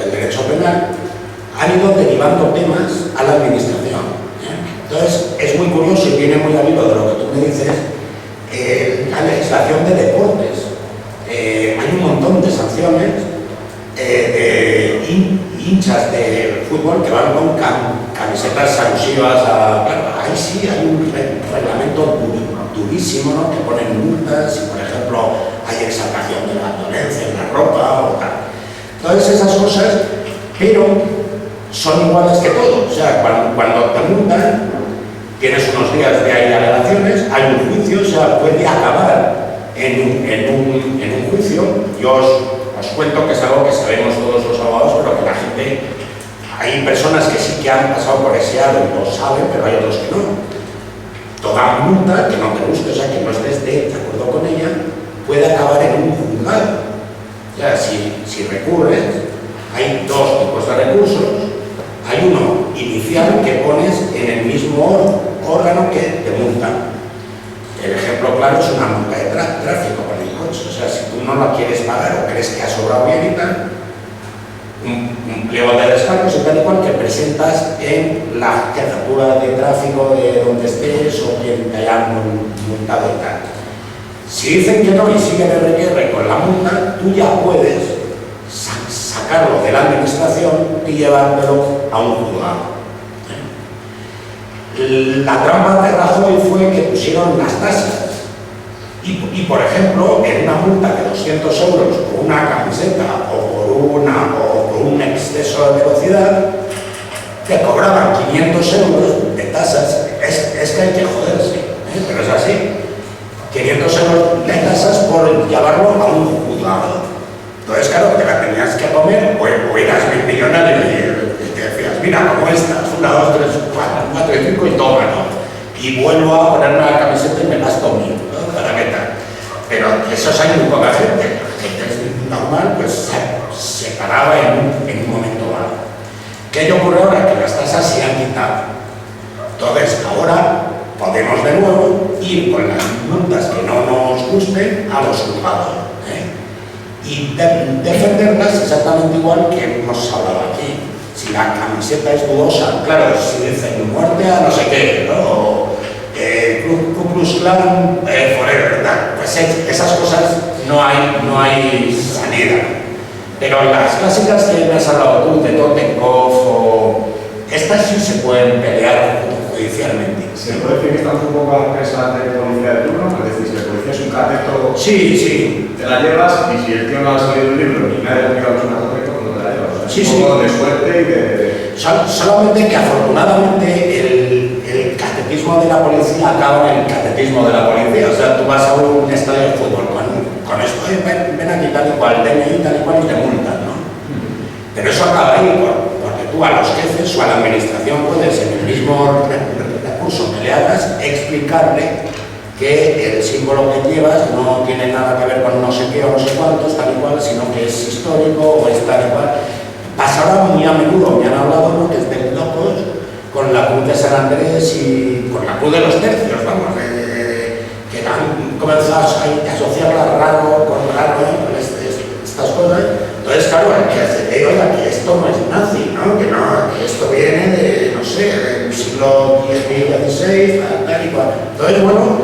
el derecho penal, han ido derivando temas a la administración. Entonces, es muy curioso y viene muy al hilo de lo que tú me dices, la legislación de deportes. Hay un montón de sanciones de hinchas de fútbol que van con camisetas alusivas a... Claro, ahí sí hay un reglamento durísimo, ¿no? Que ponen multas y, por ejemplo, hay exaltación de la violencia en la ropa o tal. Todas esas cosas, pero son iguales que todo. O sea, cuando te multan, tienes unos días de ahí alegaciones, hay un juicio, o sea, puede acabar en un juicio. Yo os cuento que es algo que sabemos todos los abogados, pero que la gente, hay personas que sí que han pasado por ese aro y lo saben, pero hay otros que no. Toda multa que no te guste, o sea, que no estés de acuerdo con ella, puede acabar en un juzgado. O sea, si recurres, hay dos tipos de recursos. Hay uno inicial que pones en el mismo órgano que te multan. El ejemplo claro es una multa de tráfico con el coche. O sea, si tú no la quieres pagar o crees que ha sobrado bien y tal, un pliego de descargos y tal y cual que presentas en la jefatura de tráfico de donde estés o quien te haya multado y tal. Si dicen que no y siguen el requerre con la multa, tú ya puedes sacarlo de la administración y llevártelo a un juzgado. La trampa de Rajoy fue que pusieron las tasas y por ejemplo, en una multa de 200 euros por una camiseta o por un exceso de velocidad, te cobraban 500 euros de tasas. Es que hay que joderse, pero es así. 500 euros de tasas por llevarlo a un juzgado. Entonces, claro, te la tenías que comer o eras millonario y te decías, mira, ¿cómo estás? 1, 2, 3, 4 y 5 y toma, ¿no? Y vuelvo a ponerme la camiseta y me gasto 1000, ¿no? Para qué tal. Pero esos hay muy poca gente. La gente es normal, pues se paraba en un momento dado. ¿Qué ocurre ahora? Que las tasas se han quitado. Entonces, ahora podemos de nuevo ir con las multas que no nos gusten a los juzgados. Y defenderlas exactamente igual que hemos hablado aquí. Si la camiseta es dudosa, claro, si dicen muerte a no sé qué, ¿no? Ku Klux Klan forever, ¿verdad? Pues esas cosas no hay salida. Pero las clásicas que me has hablado tú, de Totenkopf, o estas sí se pueden pelear judicialmente. ¿Se puede decir que estamos un poco a la presa de policía de turno? Es decir, si el policía es un cateto, sí. Te la llevas y si el tío no ha salido del libro y nadie ha aplicado una Totenkopf, no te la llevas. O sea, Sí, un poco de suerte y de... Solamente que afortunadamente el catetismo de la policía acaba en el catetismo de la policía. O sea, tú vas a un estadio de fútbol con esto, ven aquí tal y cual, DNI tal y cual y te multan, ¿no? Pero eso acaba ahí, porque tú a los jefes o a la administración puedes en el mismo recurso que le hagas explicarle que el símbolo que llevas no tiene nada que ver con no sé qué o no sé cuántos, tal y cual, sino que es histórico o es tal y cual. Pasa ahora muy a menudo, me han hablado, ¿no?, que es de locos con la cruz de San Andrés y con la cruz de los tercios, vamos, que han comenzado a asociarla raro con estas cosas. Entonces, claro, hay que hacer, oiga, que esto no es nazi, ¿no? Que esto viene de, no sé, del siglo XVI, tal y cual. Entonces, bueno,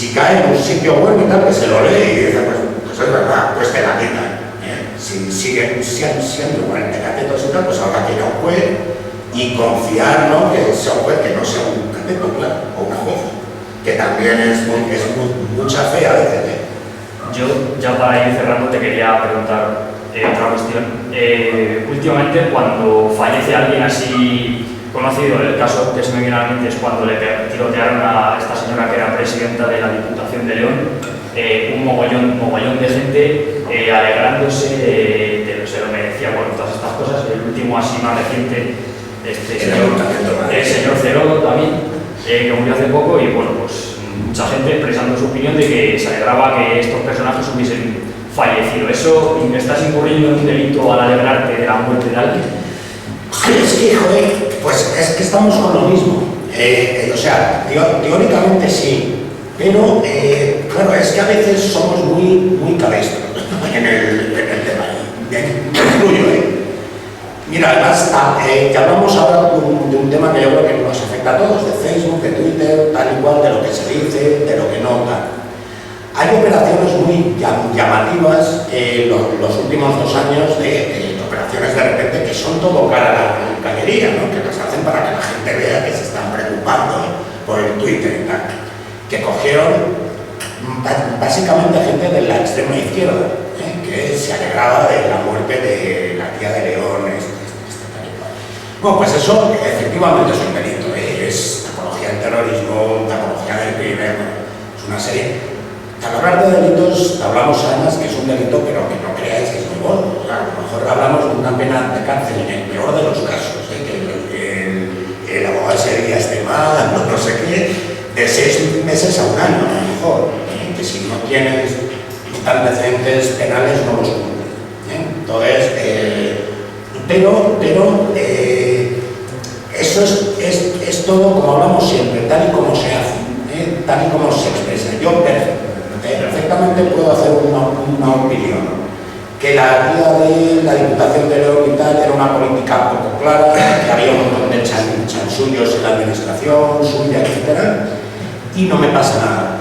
si cae en un sitio bueno y tal, que se lo lee y dice, pues es verdad, pues te la quitan. Si siguen siendo igual de catetos y tal, pues habrá que ir a un juez y confiar, ¿no?, que sea un juez, que no sea un cateto, claro, o una jueza, que también es mucha fe a veces. Yo, ya para ir cerrando, te quería preguntar otra cuestión. Últimamente, cuando fallece alguien así conocido, el caso que se me viene a la mente es cuando le tirotearon a esta señora que era presidenta de la Diputación de León, un mogollón de gente alegrándose de lo que se lo merecía por todas estas cosas. El último así más reciente, el señor Ceró también, que murió hace poco, y bueno, pues mucha gente expresando su opinión de que se alegraba que estos personajes hubiesen fallecido. ¿Eso estás incurriendo en un delito al alegrarte de la muerte de alguien? Es que, joder, pues es que estamos con lo mismo. O sea, teóricamente sí, pero claro, es que a veces somos muy cabestros en el tema. Me incluyo, Mira, además, que hablamos ahora de un tema que yo creo que nos afecta a todos, de Facebook, de Twitter, tal y cual, de lo que se dice, de lo que no, tal. Hay operaciones muy llamativas los últimos 2 años de operaciones de repente que son todo cara a la cañería, ¿no?, que las hacen para que la gente vea que se están preocupando por el Twitter y tal. Que cogieron básicamente gente de la extrema izquierda, que se alegraba de la muerte de la tía de León. Bueno, pues eso efectivamente es un delito, es apología del terrorismo, apología del crimen, es una serie. Al hablar de delitos, hablamos además que es un delito, pero que no creáis que es muy gordo. A lo mejor hablamos de una pena de cárcel en el peor de los casos, que el abogado ese día esté mal, no sé qué, de 6 meses a 1 año, a lo mejor, que si no tienes antecedentes penales no los cumples. Entonces, pero eso es todo, como hablamos siempre, tal y como se hace, tal y como se expresa. Yo perfectamente puedo hacer una opinión. Que la vida de la Diputación de León y tal era una política poco clara, que había un montón de chanchullos en la administración suya, etc. Y no me pasa nada.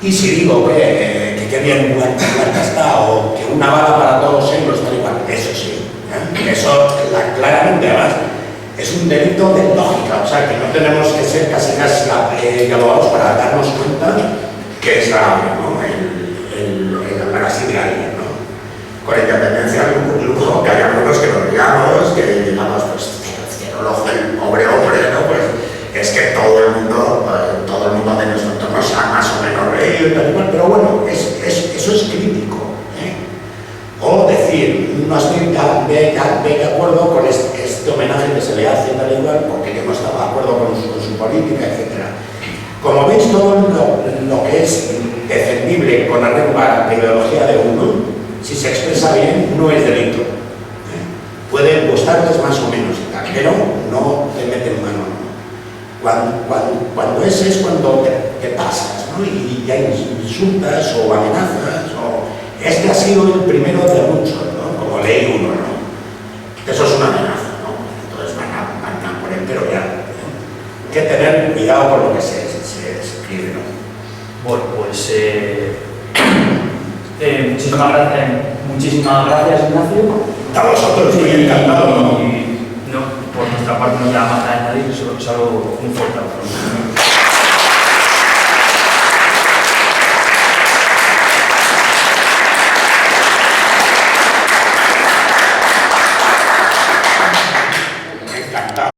Y si digo que qué bien muerta está, o que una bala para todos ellos, tal y cual, eso sí. Eso claramente, además, es un delito de lógica, o sea, que no tenemos que ser casi abogados para darnos cuenta que es grave, ¿no?, el hablar así de alguien, ¿no? Con independencia del lujo, que hay algunos que lo digamos, que digamos, pues, cero el ojo del pobre hombre, ¿no? Pues es que todo el mundo de nuestro entorno sea más o menos reído y tal y cual, pero bueno, eso es crítico. O decir, no estoy de acuerdo con este homenaje que se le hace tal y cual, porque yo no estaba de acuerdo con su política, etc. Como veis, todo lo que es defendible con arreglo a la ideología de uno, si se expresa bien, no es delito. Puede gustarles más o menos, pero no te meten mano. Cuando es cuando te pasas, ¿no?, y hay insultas o amenazas, este ha sido el primero de muchos, ¿no?, como ley 1, ¿no? Eso es una amenaza, ¿no? Entonces van a por él, pero ya. Hay que tener cuidado con lo que se escribe, ¿no? Bueno, pues muchísimas gracias, Ignacio. A vosotros, estoy encantado, ¿no? Y por nuestra parte no queda más que añadir, solo un fuerte aplauso. Encantado.